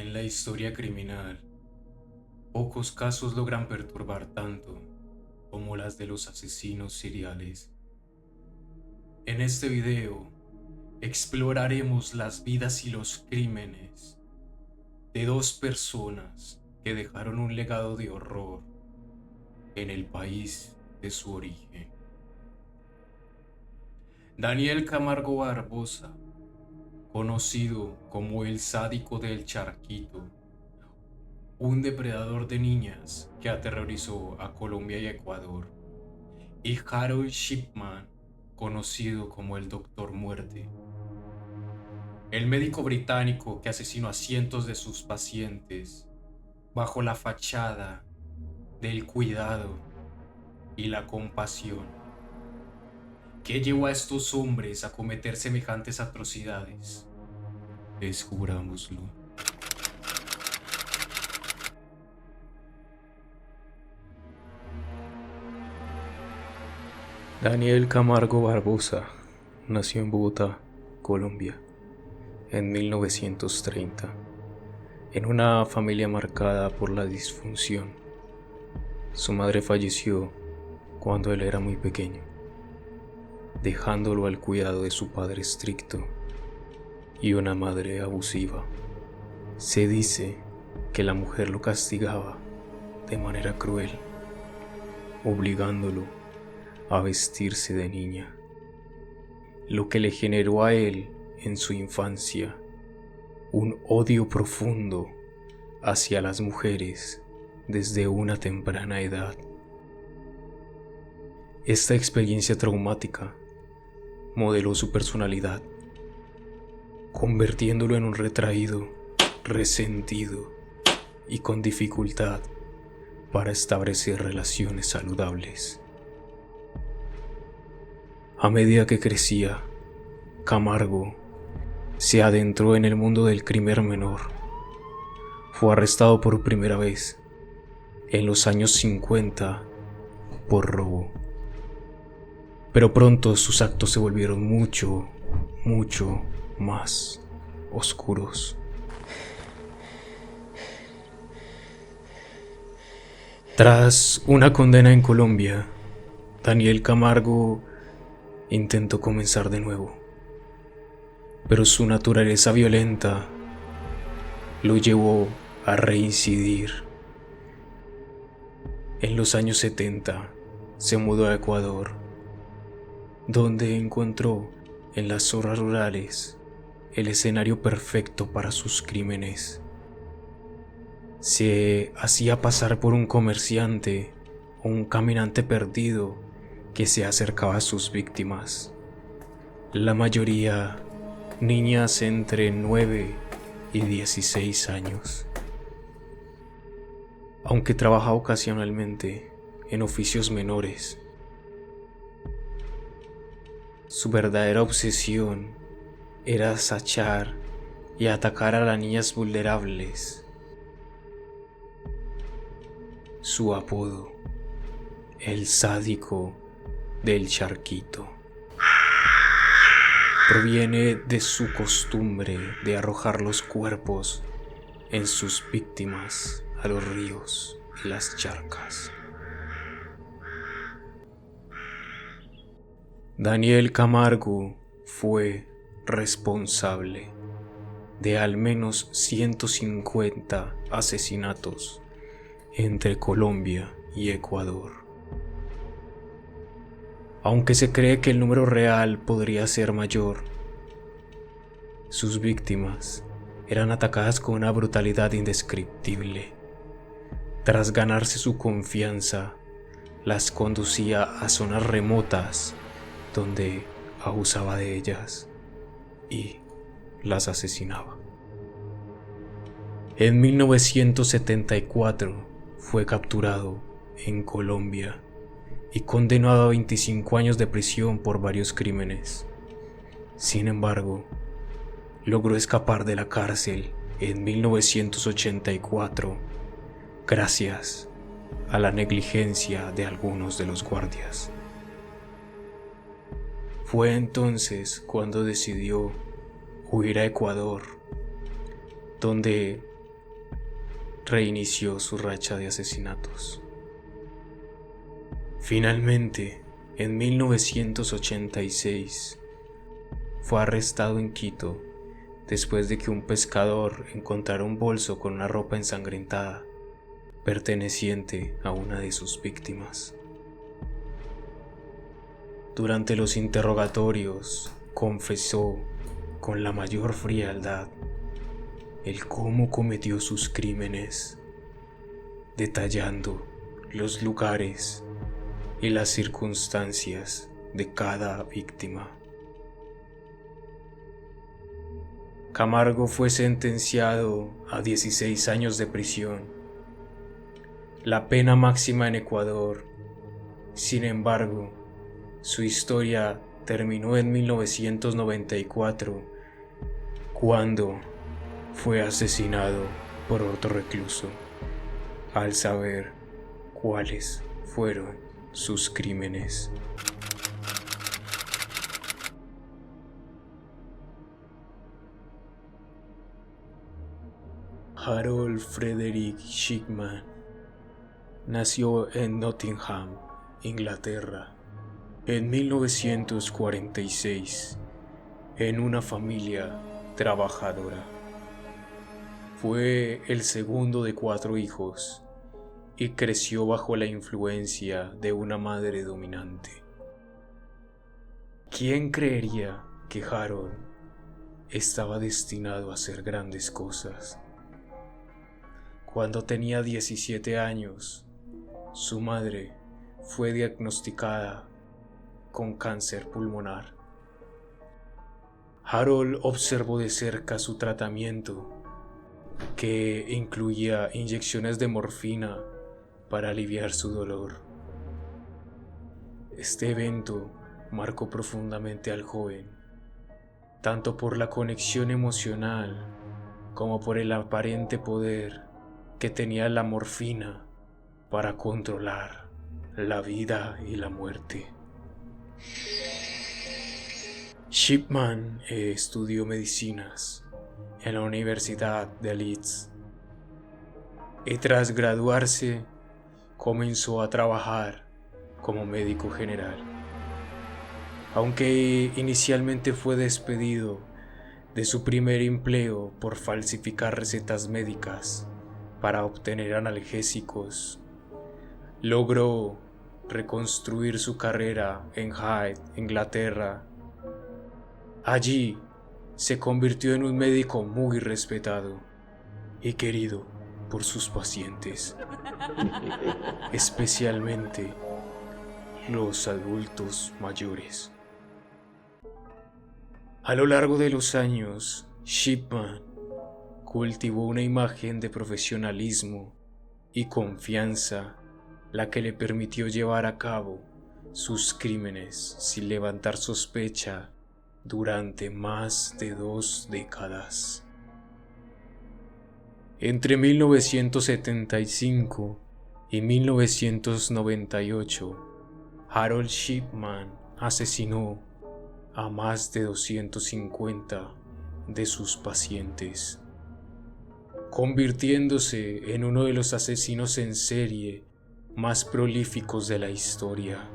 En la historia criminal, pocos casos logran perturbar tanto como las de los asesinos seriales. En este video, exploraremos las vidas y los crímenes de dos personas que dejaron un legado de horror en el país de su origen. Daniel Camargo Barbosa, conocido como el sádico del Charquito, un depredador de niñas que aterrorizó a Colombia y Ecuador, y Harold Shipman, conocido como el Doctor Muerte, el médico británico que asesinó a cientos de sus pacientes bajo la fachada del cuidado y la compasión. ¿Qué llevó a estos hombres a cometer semejantes atrocidades? Descubrámoslo. Daniel Camargo Barbosa nació en Bogotá, Colombia, en 1930, en una familia marcada por la disfunción. Su madre falleció cuando él era muy pequeño, dejándolo al cuidado de su padre estricto y una madre abusiva. Se dice que la mujer lo castigaba de manera cruel, obligándolo a vestirse de niña, lo que le generó a él en su infancia un odio profundo hacia las mujeres desde una temprana edad. Esta experiencia traumática modeló su personalidad, convirtiéndolo en un retraído, resentido y con dificultad para establecer relaciones saludables. A medida que crecía, Camargo se adentró en el mundo del crimen menor. Fue arrestado por primera vez en los años 50 por robo. Pero pronto sus actos se volvieron mucho más oscuros. Tras una condena en Colombia, Daniel Camargo intentó comenzar de nuevo, pero su naturaleza violenta lo llevó a reincidir. En los años 70 se mudó a Ecuador, donde encontró en las zonas rurales el escenario perfecto para sus crímenes. Se hacía pasar por un comerciante o un caminante perdido que se acercaba a sus víctimas. La mayoría niñas entre 9 y 16 años. Aunque trabajaba ocasionalmente en oficios menores, su verdadera obsesión era acechar y atacar a las niñas vulnerables. Su apodo, el sádico del Charquito, proviene de su costumbre de arrojar los cuerpos en sus víctimas a los ríos y las charcas. Daniel Camargo fue responsable de al menos 150 asesinatos entre Colombia y Ecuador. Aunque se cree que el número real podría ser mayor, sus víctimas eran atacadas con una brutalidad indescriptible. Tras ganarse su confianza, las conducía a zonas remotas donde abusaba de ellas y las asesinaba. En 1974 fue capturado en Colombia y condenado a 25 años de prisión por varios crímenes. Sin embargo, logró escapar de la cárcel en 1984 gracias a la negligencia de algunos de los guardias. Fue entonces cuando decidió huir a Ecuador, donde reinició su racha de asesinatos. Finalmente, en 1986, fue arrestado en Quito después de que un pescador encontrara un bolso con una ropa ensangrentada perteneciente a una de sus víctimas. Durante los interrogatorios, confesó con la mayor frialdad el cómo cometió sus crímenes, detallando los lugares y las circunstancias de cada víctima. Camargo fue sentenciado a 16 años de prisión, la pena máxima en Ecuador. Sin embargo, su historia terminó en 1994, cuando fue asesinado por otro recluso, al saber cuáles fueron sus crímenes. Harold Frederick Shipman nació en Nottingham, Inglaterra, en 1946, en una familia trabajadora. Fue el segundo de 4 hijos y creció bajo la influencia de una madre dominante. ¿Quién creería que Harold estaba destinado a hacer grandes cosas? Cuando tenía 17 años, su madre fue diagnosticada con cáncer pulmonar. Harold observó de cerca su tratamiento, que incluía inyecciones de morfina para aliviar su dolor. Este evento marcó profundamente al joven, tanto por la conexión emocional como por el aparente poder que tenía la morfina para controlar la vida y la muerte. Shipman estudió medicinas en la Universidad de Leeds y tras graduarse comenzó a trabajar como médico general. Aunque inicialmente fue despedido de su primer empleo por falsificar recetas médicas para obtener analgésicos, logró reconstruir su carrera en Hyde, Inglaterra. Allí se convirtió en un médico muy respetado y querido por sus pacientes, especialmente los adultos mayores. A lo largo de los años, Shipman cultivó una imagen de profesionalismo y confianza, la que le permitió llevar a cabo sus crímenes sin levantar sospecha durante más de 2 décadas. Entre 1975 y 1998, Harold Shipman asesinó a más de 250 de sus pacientes, convirtiéndose en uno de los asesinos en serie más prolíficos de la historia.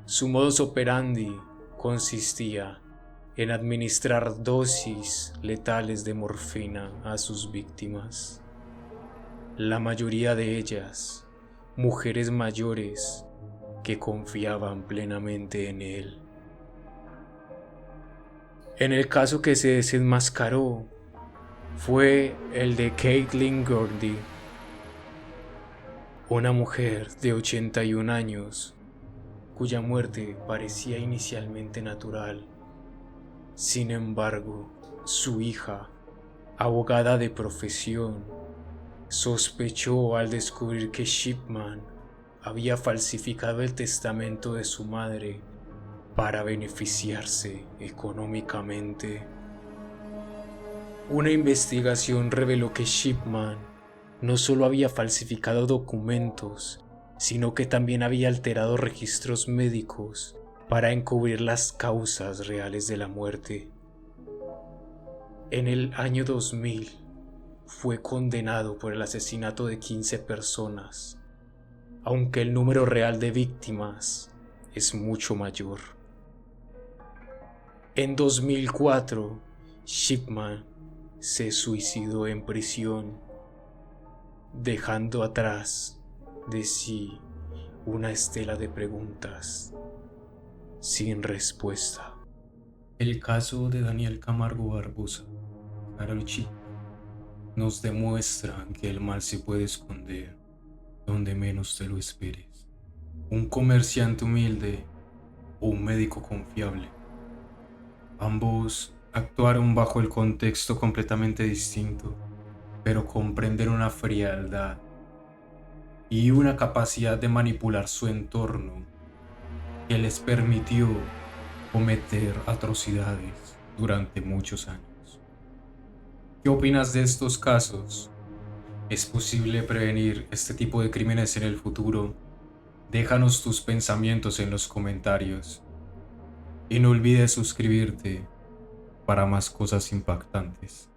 Su modus operandi consistía en administrar dosis letales de morfina a sus víctimas, la mayoría de ellas mujeres mayores que confiaban plenamente en él. En el caso que se desenmascaró fue el de Caitlin Gordy, una mujer de 81 años cuya muerte parecía inicialmente natural. Sin embargo, su hija, abogada de profesión, sospechó al descubrir que Shipman había falsificado el testamento de su madre para beneficiarse económicamente. Una investigación reveló que Shipman no solo había falsificado documentos, sino que también había alterado registros médicos para encubrir las causas reales de la muerte. En el año 2000, fue condenado por el asesinato de 15 personas, aunque el número real de víctimas es mucho mayor. En 2004, Shipman se suicidó en prisión, dejando atrás de sí una estela de preguntas sin respuesta. El caso de Daniel Camargo Barbosa, Karol Shipman, nos demuestra que el mal se puede esconder donde menos te lo esperes. Un comerciante humilde o un médico confiable. Ambos actuaron bajo el contexto completamente distinto, pero comprenden una frialdad y una capacidad de manipular su entorno que les permitió cometer atrocidades durante muchos años. ¿Qué opinas de estos casos? ¿Es posible prevenir este tipo de crímenes en el futuro? Déjanos tus pensamientos en los comentarios. Y no olvides suscribirte para más cosas impactantes.